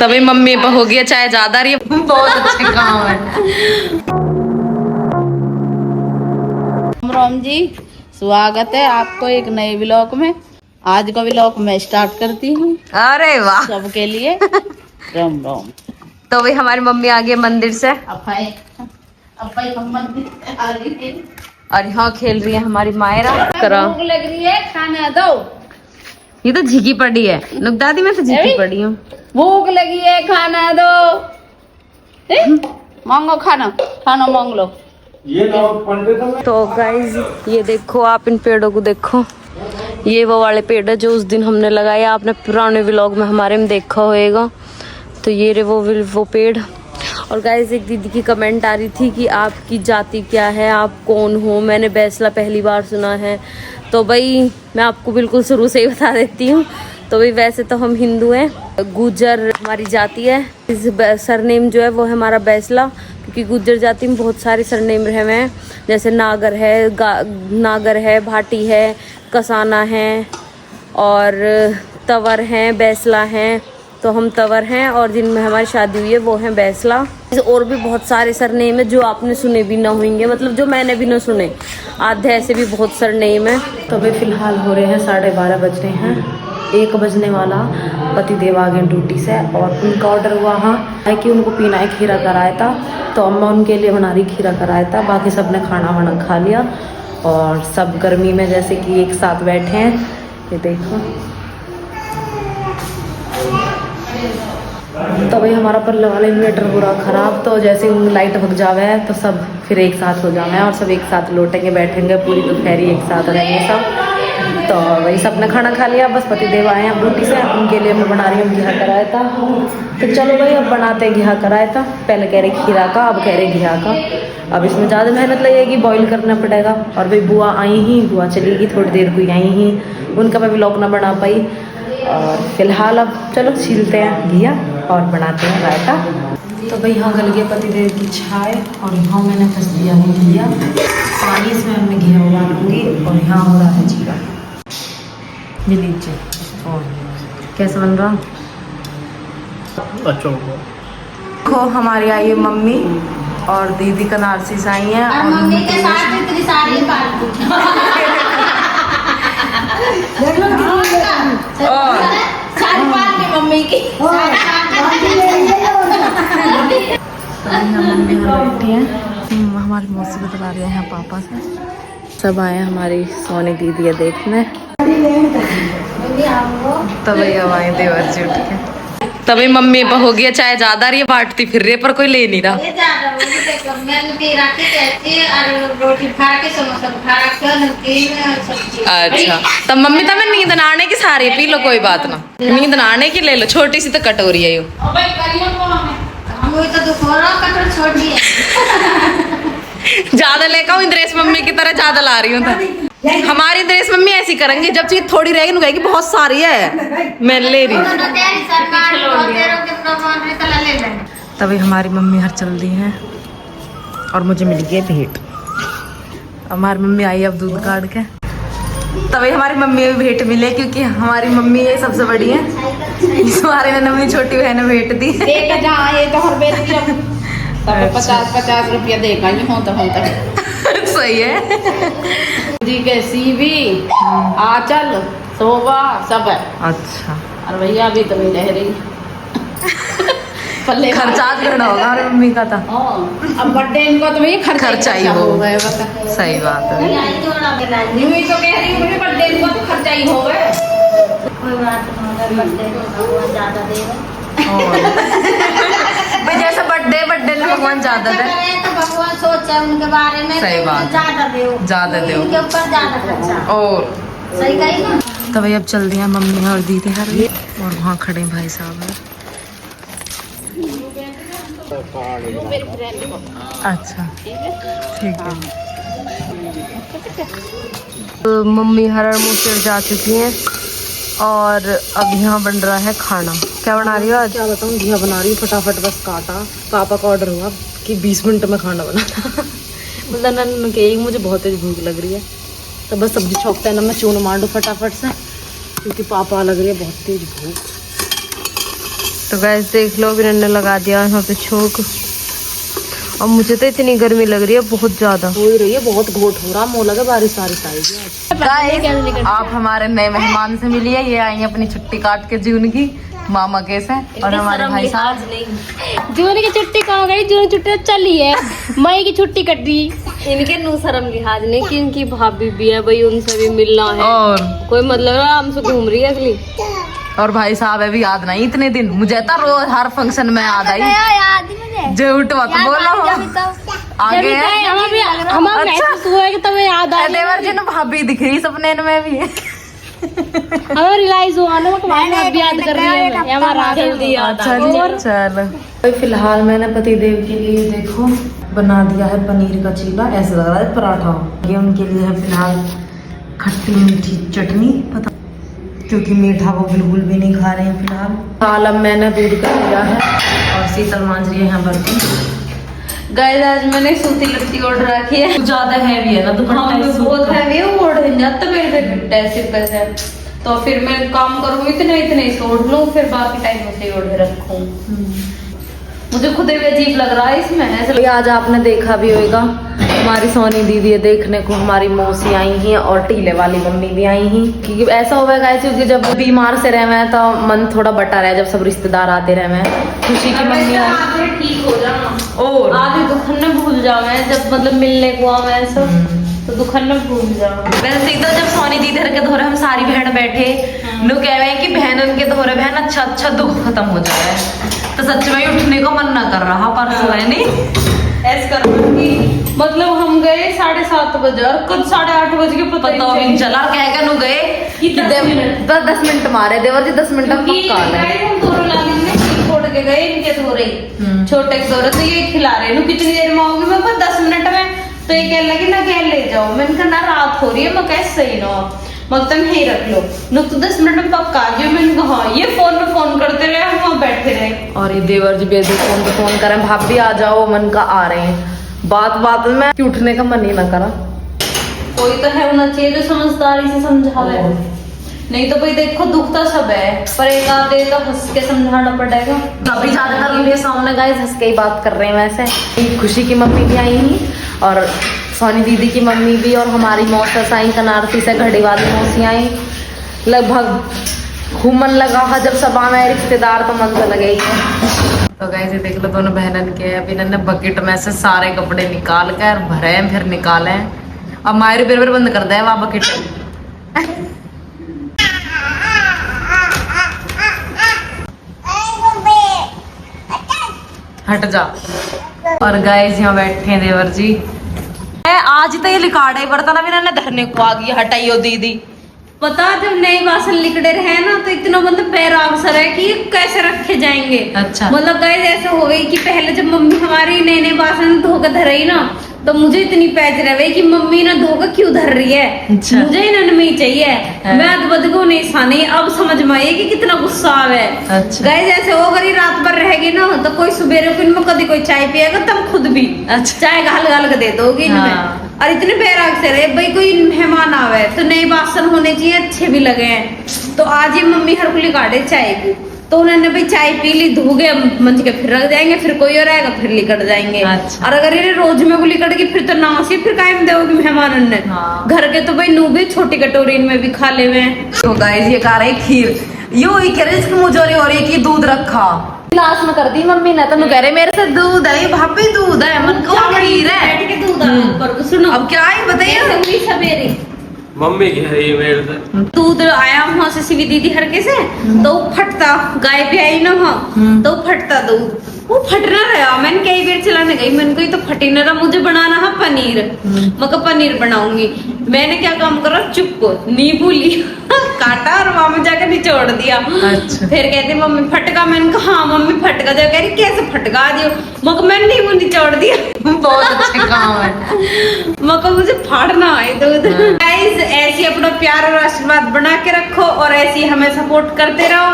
तभी मम्मी पर हो गया चाय ज्यादा रही है। बहुत अच्छे काम है। राम जी, स्वागत है आपको एक नए व्लॉग में। आज का व्लॉग मैं स्टार्ट करती हूँ अरे वाह, सबके लिए। राम राम। तो भाई हमारी मम्मी आ गई मंदिर से हम मंदिर से आ रही है और यहाँ खेल रही है हमारी मायरा। भूख लग रही है, खाना दो। ये तो झिकी पड़ी है नुक दादी, मैं तो झिकी पड़ी हूँ। भूख लगी है, खाना दो। मांगो खाना, खाना मांग लो। ये पंडित तो गाइज ये देखो, आप इन पेड़ों को देखो। ये वो वाले पेड़ है जो उस दिन हमने लगाया, आपने पुराने व्लॉग में हमारे में देखा होएगा। तो ये रे वो पेड़। और गाइज एक दीदी की कमेंट आ रही थी कि आपकी जाति क्या है, आप कौन हो। मैंने बैसला पहली बार सुना है। तो भाई मैं आपको बिल्कुल शुरू से ही बता देती हूँ। तो भाई वैसे तो हम हिंदू हैं, गुज्जर हमारी जाति है। इस सरनेम जो है वो है हमारा बैसला, क्योंकि गुज्जर जाति में बहुत सारे सरनेम रहे हुए हैं, जैसे नागर है, भाटी है, कसाना है और तंवर हैं, बैसला हैं। तो हम तंवर हैं और जिनमें हमारी शादी हुई है वो हैं बैसला। और भी बहुत सारे सरनेम है जो आपने सुने भी ना होंगे, मतलब जो मैंने भी ना सुने। आधे ऐसे भी बहुत सरनेम है। तो अभी फिलहाल हो रहे हैं 12:30 बज रहे हैं, 1 बजने वाला। पतिदेव आ गए ड्यूटी से और उनका ऑर्डर हुआ है कि उनको पीना है खीरा का रायता। तो अम्मा उनके लिए बना रही खीरा का रायता। बाकी सब ने खाना वाना खा लिया और सब गर्मी में जैसे कि एक साथ बैठे हैं। ये देखो, तो भाई हमारा पल्ले वाला इन्वर्टर पूरा ख़राब। तो जैसे लाइट भग जावे है तो सब फिर एक साथ हो जावे हैं और सब एक साथ लौटेंगे, बैठेंगे पूरी दोपहरी एक साथ रहेंगे सब। तो वही सब ने खाना खा लिया, बस पतिदेव आए हैं ड्यूटी से, उनके लिए मैं बना रही हूँ घिया का रायता। तो चलो भाई अब बनाते हैं घिया का रायता। पहले कह रहे खीरा का, अब कह रहे घिया का। अब इसमें ज़्यादा मेहनत लगेगी, बॉईल करना पड़ेगा। और भाई बुआ आई ही, बुआ चलेगी थोड़ी देर हुई आई ही, उनका मैं व्लॉग ना बना पाई। और फिलहाल अब चलो छीलते हैं घिया और बनाते हैं रायता। तो भाई यहाँ गल गया पतिदेव की चाय और यहाँ मैंने फंस दिया है घिया। पानी इसमें मैं घिया उगा लूँगी और यहाँ हो रहा है जीरा। ये लीजिए। और कैसा बन रहा? अच्छा देखो हमारी आई है मम्मी और दीदी का नार्सिस आई है। और मम्मी के साथ इतनी सारी मम्मी की मम्मी बैठी हैं, हमारी मौसी बता रही है पापा से। सब आए हैं हमारी सोनी दीदी है देखने। तभी अब आए देवर जी उठ के। तभी मम्मी पर हो गया चाय ज्यादा रही है, बांटती फिर रही पर कोई ले नहीं रहा। अच्छा तब मम्मी तब नींद ना आने की सारी पी लो, कोई बात ना, नींद ना आने की ले लो। छोटी सी तो कटोरी है यू। ज्यादा लेकर हूँ ड्रेस मम्मी की तरह ज्यादा ला रही हूँ। हमारी ड्रेस मम्मी ऐसी करेंगे, जब चीज थोड़ी रहेगी ना कहेगी बहुत सारी है, मैं ले रही। तभी हमारी मम्मी हर चल दी है और मुझे मिल गई भेंट। हमारी मम्मी आई अब दूध काट के। तभी हमारी मम्मी भी भेंट मिले, क्योंकि हमारी मम्मी ये सबसे बड़ी है। हमारे ने अपनी छोटी बहन ने भेंट दी। तब 50-50 रुपया देगा ये होता सही है जी के सीवी आंचल शोभा सब है। अच्छा और भैया अभी तो रह रही पल्ले खर्चा करना होगा हमारी मम्मी का था। अब बर्थडे इनको तो भैया खर्चा ही हो गए। बता सही बात है। यूं ही तो कह रही हूँ बर्थडे इनको तो खर्चा ही हो गए। कोई बात नहीं, बर्थडे को ज्यादा दे भाई जैसे बर्थडे में भगवान ज्यादा दे तो भगवान सोचा उनके बारे में। सही तो बात। ज्यादा दे, ज्यादा दे उनके ऊपर ज्यादा खर्चा। और सही कही ना। तो भाई अब चल दिया मम्मी और दीदी हर और वहाँ खड़े भाई साहब है। अच्छा ठीक है। तो मम्मी हर मुझसे जा चुकी हैं और अब यहाँ बन रहा है खाना। क्या बना रही हो आज? क्या बताऊँ, घिया बना रही हूँ फटाफट, बस काटा। पापा का ऑर्डर हुआ कि 20 मिनट में खाना बनाना। मतलब नन कहेगी मुझे बहुत तेज भूख लग रही है, तो बस सब्जी छोंकते हैं ना, मैं चून मार दूँ फटाफट से, क्योंकि पापा लग रही है बहुत तेज भूख। तो गैस देख लो, अभी ने लगा दिया यहाँ पे छोक। अब मुझे तो इतनी गर्मी लग रही है, बहुत ज्यादा हो रही है, बहुत घोट हो रहा, मुँह लगा बारिश आएगी। आप हमारे नए मेहमान से मिलिए, ये आई है अपनी छुट्टी काट के जून की, मामा कैसे और हमारे भाई साहब। जून की छुट्टी कहाँ गई? जून की छुट्टी चली है, मई की छुट्टी कट रही। इनके नु शर्म लिहाज नहीं कि इनकी भाभी भी है भाई, उनसे भी मिलना है और कोई मतलब आराम से घूम रही है अगली। और भाई साहब है भी याद नहीं इतने दिन, मुझे तो रोज हर फंक्शन में याद आई। झूठ मत बोलो, आगे महसूस हुआ कि तुम्हें याद आ देवर जी ने भाभी दिख रही सपने में भी। हमें रियलाइज हुआ ना कि भाभी याद कर रही है हमारा, जल्दी याद आ गई। चलो फिलहाल मैंने पति देव के लिए देखो बना दिया है पनीर का चीला, ऐसा लग रहा है पराठा। ये उनके लिए है फिलहाल खट्टी मीठी चटनी, पता क्योंकि मीठा वो बिल्कुल भी नहीं खा रहे हैं फिलहाल। अब मैंने दूध कर दिया है और शीतल मांझ रही है यहाँ बर्तन। गाइस आज मैंने सूती लत्ती ऑर्डर रखी है, ज्यादा हैवी है ना तो बहुत हैवी है, वो ओढ़ जाता मेरे पे घंटा सिर पे से। तो फिर मैं काम करूँ इतने ही ओढ़ लूँ, फिर बाकी टाइम उसे ओढ़े रखूँ। मुझे खुद भी अजीब लग रहा है इसमें ऐसे। आज आपने देखा भी होगा हमारी सोनी दीदी है देखने को, हमारी मौसी आई हैं और टीले वाली मम्मी भी आई हैं। क्योंकि ऐसा हो गया क्योंकि जब बीमार से रहे हैं तो मन थोड़ा बटा रहा है, जब सब रिश्तेदार आते रहे हैं। खुशी की मम्मी आधे ठीक हो जाना और आधे दुखन में भूल जाओ है, जब मतलब मिलने को आवे सब तो दुखन में भूल जाओ। वैसे ही तो जब सोनी दीदी के धोरे हम सारी बहन बैठे नु कह रहे हैं कि बहन उनके धोरे बहन अच्छा दुख खत्म हो जाए, तो सच में उठने को मन ना कर रहा परसों है नहीं ऐसे कर मतलब हम गए 7:30 बजे और कब 8:30 बजे के पता नहीं चला। कह नु गए 10 मिनट मारे देवर जी, 10 मिनट हम दोनों छोड़ के गए इनके धोरे छोटे के धोरे, तो ये खिला रहे कितनी देर में होगी, मैं 10 मिनट में। तो ये कह लगी ना कह ले जाओ, मैंने कहा ना रात हो रही है, मैं कैसे सही ना मग तुम यही रख लो न, तो 10 मिनट में पक्का आ जाओ। मैंने कहा ये फोन पे फोन करते रहे, हम वहाँ बैठे रहे और ये देवर जी बेबी फोन पे फोन करें, भाभी आ जाओ, मन का आ रहे हैं। बात में उठने का मन ही ना करा। कोई तो है होना चाहिए जो समझदारी से समझावे, नहीं तो भाई देखो दुखता सब है, पर एक आधे तो हंस के समझाना पड़ेगा। अभी ज्यादातर मेरे सामने गाइस हंस के ही बात कर रहे हैं। वैसे खुशी की मम्मी भी आई थी और सोनी दीदी की मम्मी भी, और हमारी मौसा साई कनारती से घड़ी वाली मौसी आई। लगभग घूमन लगा है जब सब आए रिश्तेदार, तो मन तो लगे ही। तो गाइस ये देख लो दोनों बहनन के अभी इन्होंने बकेट में से सारे कपड़े निकाल कर भरे फिर निकाले। अब मायरे बेर बंद कर दे वहाँ बकेट। हट जा। और गाइस यहाँ बैठे हैं देवर जी, आज तो ये लिकाड़े बर्तन अभी इन्होंने धरने को आ गया, हटाइयो दीदी। पता जब नए बासन लिकड़े रहे ना तो इतना मतलब पैर अवसर है कि कैसे रखे जाएंगे। अच्छा मतलब गाइस ऐसा हो गई कि पहले जब मम्मी हमारी नए बासन धोकर धरई ना, तो मुझे इतनी पैज रहे कि मम्मी ना धोकर क्यों धर रही है। अच्छा। मुझे इन्होंने में चाहिए है। मैं अदबद को नहीं सानी, अब समझ में आई कि कितना गुस्सा आवे। अच्छा। गाइस ऐसे हो अगर रात भर रहेगी ना तो कोई सुबह को इनमें कभी कोई चाय पिएगा, तुम खुद भी अच्छा चाय घाल के दे दोगे इनमें। और इतने बैराग से रहे भाई कोई मेहमान आवे तो नए बासन होने चाहिए, अच्छे भी लगे हैं। तो आज ही मम्मी हर कुली काटे चाय की, तो उन्होंने भाई चाय पी ली, धो गए मंज के फिर रख जाएंगे, फिर कोई और आएगा फिर लिकट जाएंगे। अच्छा। और अगर ये रोज में वो लिकट गई फिर तो नासी फिर कायम दोगी मेहमान ने। हाँ। घर के तो भाई नू भी छोटी कटोरी में भी खा ले हुए। तो गाइस ये खा रहे खीर, यो ही कह रहे इसकी मुझोरी हो रही है कि दूध रखा गिलास में कर दी मम्मी ने, तो कह रहे मेरे से दूध है भाभी, दूध है मन को खीर है बैठ के दूध। सुनो अब क्या ही बताइए सवेरे मम्मी कह रही है मेरे से दूध आया वहाँ से सीवी दीदी हरके से, तो फटता गाय भी आई ना वहाँ, तो फटता दूध वो फटना रहा। मैंने कई बार चलाने गई, मैंने कही तो फटी न रहा, मुझे बनाना है पनीर, मैं पनीर बनाऊंगी। मैंने क्या काम करा, चुप नींबू लिया काटा और वहां में जाकर निचोड़ दिया। अच्छा। फिर कहते मम्मी फटका, मैंने कहा हाँ मम्मी फटका। जब कह रही कैसे फटका दियो, मगर मैंने नींबू निचोड़ दिया। बहुत अच्छे काम है, मगर मुझे फाड़ना है दूध। गाइस ऐसी अपना प्यार और आशीर्वाद बना के रखो और ऐसी हमें सपोर्ट करते रहो।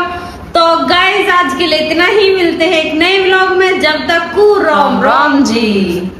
तो गाइस आज के लिए इतना ही, मिलते हैं एक नए व्लॉग में, जब तक को राम राम जी।